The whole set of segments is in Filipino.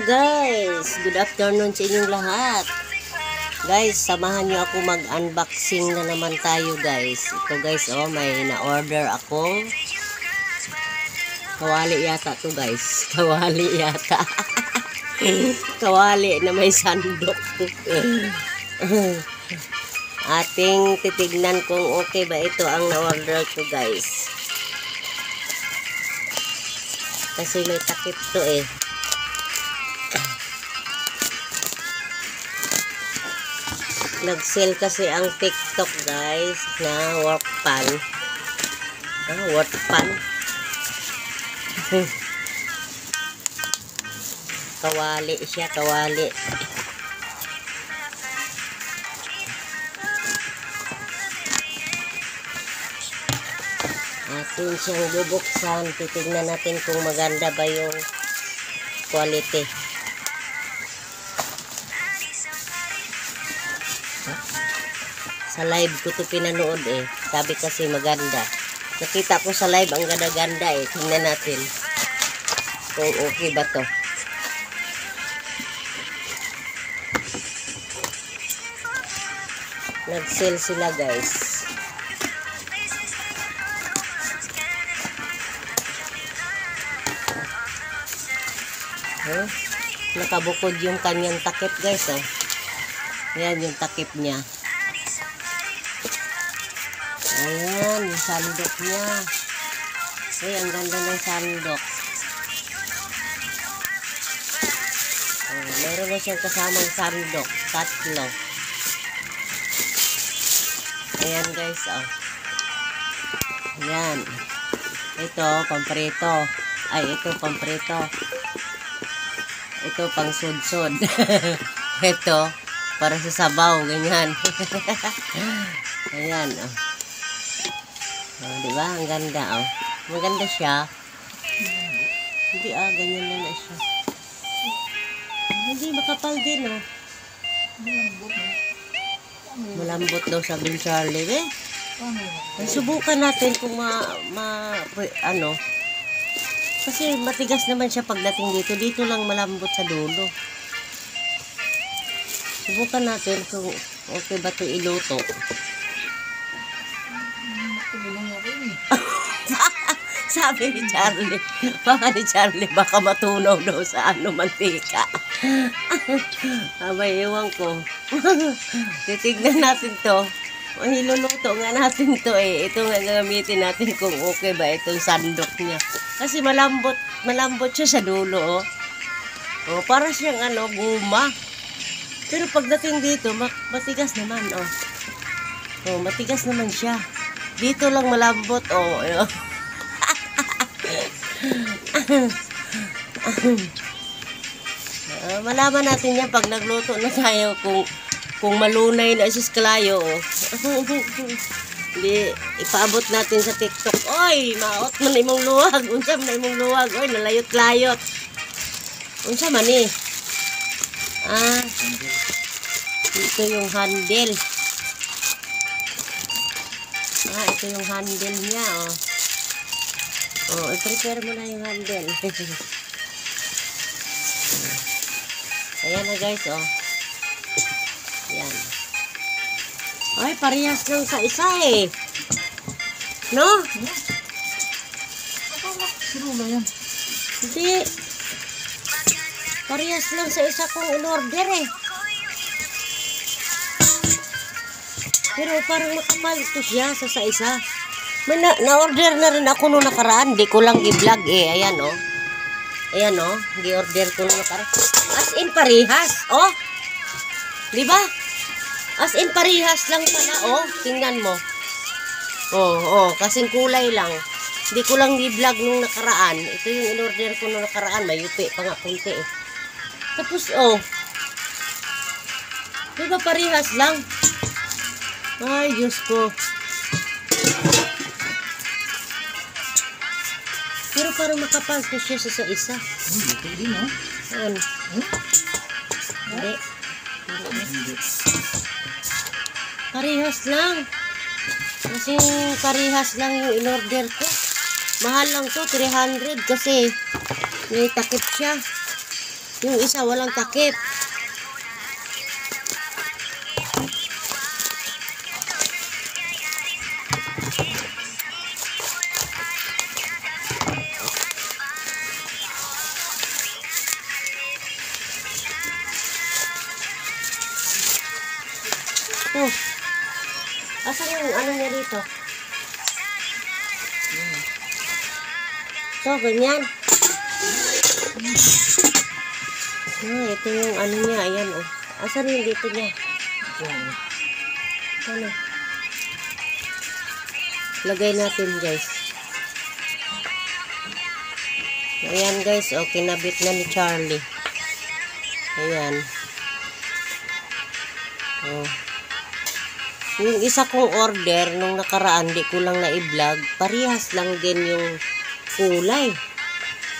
guys, good afternoon sa inyong lahat. Guys, samahan nyo ako mag-unboxing na naman tayo guys. Ito guys, oh, may na-order akong kawali yata to guys. Kawali yata. Kawali na may sandok. Ating titignan kung okay ba ito ang na-order ko guys. Kasi may takip to eh. Nag-sale kasi ang TikTok guys na work pan. Work pan. Kawali siya, kawali. Atin siyang bubuksan. Titignan natin kung maganda ba yung quality. Sa live ko to pinanood eh. Sabi kasi maganda. Nakita ko sa live ang ganda-ganda eh. Tingnan natin kung okay ba to. Nag-sale sila guys. Nakabukod yung kanyang takip guys oh. Yan yung takip niya. Ayan, yung sandok niya. Ay, ang ganda ng sandok. Meron na siyang kasamang sandok. Tatlo. Ayan guys, oh. Ayan. Ito, pamprito. Ay, ito, pamprito. Ito, pang sud-sud. Ito, para sa sabaw, ganyan. Ayan, oh. Diba? Ang ganda, oh. Maganda siya. Hindi, ganyan lang na siya. Hindi, makapal din, oh. Malambot daw, sabi ni Charlie, eh. Subukan natin kung ano. Kasi matigas naman siya pagdating dito. Dito lang malambot sa dulo. Subukan natin kung okay ba ito iluto. Sabi ni Charlie, baka matunaw daw sa mantika. Abay, ewan ko. Titignan natin to. Hiluluto nga natin to eh. Ito nga gamitin natin kung okay ba itong sandok niya. Kasi malambot siya sa dulo, oh. Oh, para siyang guma. Pero pagdating dito, matigas naman, oh. Oh, matigas naman siya. Dito lang malambot, oh. Malaman natin yan pag nagluto na tayo kung malunay na sis kalayo, oh. Hindi, ipaabot natin sa TikTok. Oy, maot man imong luwag. Unsa man imong luwag. Oy, nalayot-layot. Unsa man eh. Ito yung handle. Ito yung handle niya, oh. Oh, i-prepare mo na yung handle. Ayan na guys, oh. Ayan. Ay, parehas lang sa isa eh. No? Hindi. Parehas lang sa isa kong in-order eh. Pero parang makapal ito siya sa isa. May na-order na rin ako nung nakaraan. Di ko lang i-vlog eh. Ayan oh. Ayan oh. Gi-order ko nung nakaraan. As in parehas. Oh. Diba? As in parehas lang pala. Oh. Tingnan mo. Oh. Kasing kulay lang. Di ko lang i-vlog nung nakaraan. Ito yung in-order ko nung nakaraan. May yupi pa nga punti eh. Tapos oh. Diba parehas lang? Ay, Diyos ko. Pero parang makapal to siya sa isa. Ito din, no? Ayan. Hindi. Parehas lang. Kasi parehas lang yung in-order ko. Mahal lang to, 300 kasi may takip siya. Yung isa walang takip. Oh. Asan yung ano niya dito? So, ganyan. Ito yung ano niya. Ayan, oh. Asan yung dito niya? Ano? Lagay natin, guys. Ayan, guys. Oh, kinabit na ni Charlie. Ayan. Oh. Yung isa kong order nung nakaraan, di ko lang na-i-vlog, parehas lang din yung kulay.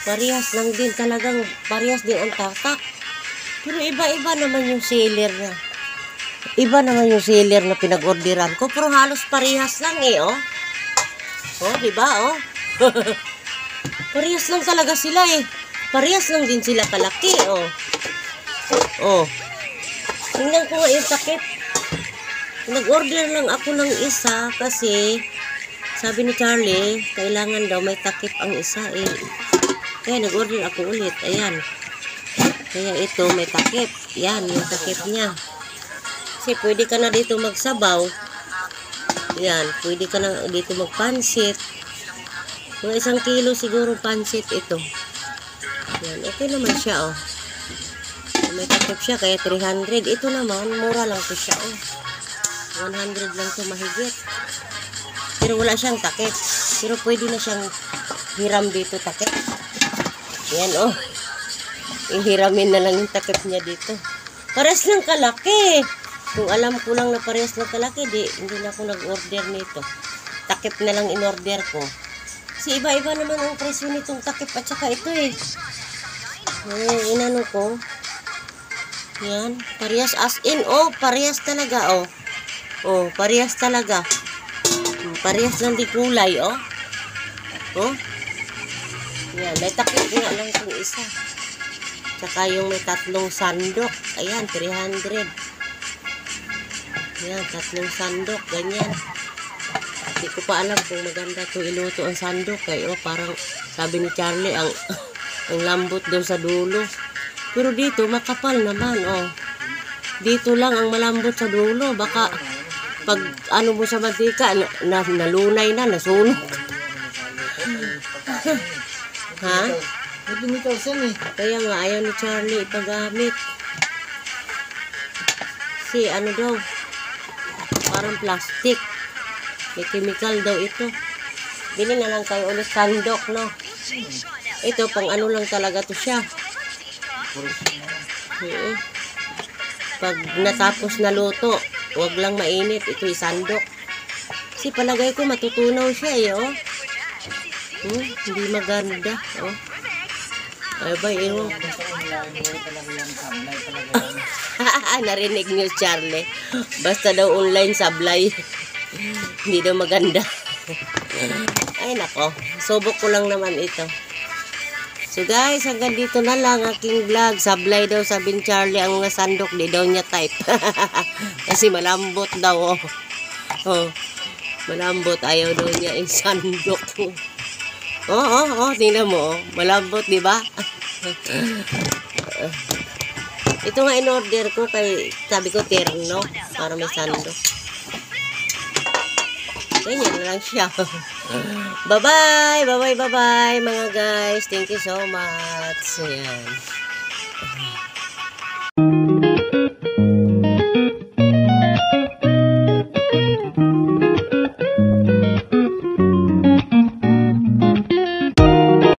Parehas lang din talagang, parehas din ang tatak. Pero iba-iba naman yung seller na. Iba naman yung seller na pinag-orderan ko, pero halos parehas lang eh, oh. Oh, diba, oh. Parehas lang talaga sila eh. Parehas lang din sila kalaki, oh. Oh. Tingnan ko nga yung takip. Nag-order lang ako ng isa kasi sabi ni Charlie, kailangan daw may takip ang isa eh. Kaya nag-order ako ulit. Ayan. Kaya ito may takip. Yan, yung takip niya. Kasi pwede ka na dito magsabaw. Yan, pwede ka na dito magpansit. Mga 1 kilo siguro pansit ito. Yan, okay naman siya oh. May takip siya kaya 300. Ito naman, mura lang to siya oh. 100 lang to mahigit. Pero wala siyang takip. Pero pwede na siyang hiram dito takip. Yan oh. Ihiramin na lang yung takip niya dito. Pares lang kalaki. Kung alam ko lang na pares lang kalaki, hindi na ako nag-order nito. Takip na lang in-order ko. Kasi iba-iba naman ang presyo nitong takip at saka ito eh. Inano ko. Yan. Parehas as in. Oh, parehas talaga oh. Oh, parehas talaga. Parehas lang di kulay, oh. Oh. Yan, may takip nga lang itong isa. Tsaka yung may 3 sandok. Ayan, 300. Yan, 3 sandok. Ganyan. Hindi ko pa alam kung maganda itong iluto ang sandok. Kaya, oh, parang sabi ni Charlie, ang lambot daw sa dulo. Pero dito, makapal naman, oh. Dito lang ang malambot sa dulo. Baka pag ano mo sa mantika, nalunay na, nasunog. Ha? Kaya nga, ayaw ni Charlie ipagamit. Si ano daw, parang plastic. May chemical daw ito. Bili na lang kayo ulit sandok, no? Ito, pang ano lang talaga to siya. Pag natapos na luto, huwag lang mainit. Ito isandok. Kasi palagay ko matutunaw siya eh, oh. Hindi maganda, oh. Ay ba, ewan ko. Narinig niyo, Charlie. Basta daw online sablay. Hindi daw maganda. Ay nako, subok ko lang naman ito. So guys, hanggang dito na lang aking vlog. Sablay daw sabi ni Charlie ang mga sandok, di daw niya type. Kasi malambot daw, oh. Oh, malambot, ayaw daw niya yung sandok. Oh, tingnan mo, oh. Malambot, di ba? Ito nga in-order ko kay, sabi ko terno, para may sandok. Ganyan na lang siya. Bye-bye mga guys. Thank you so much. Ayan.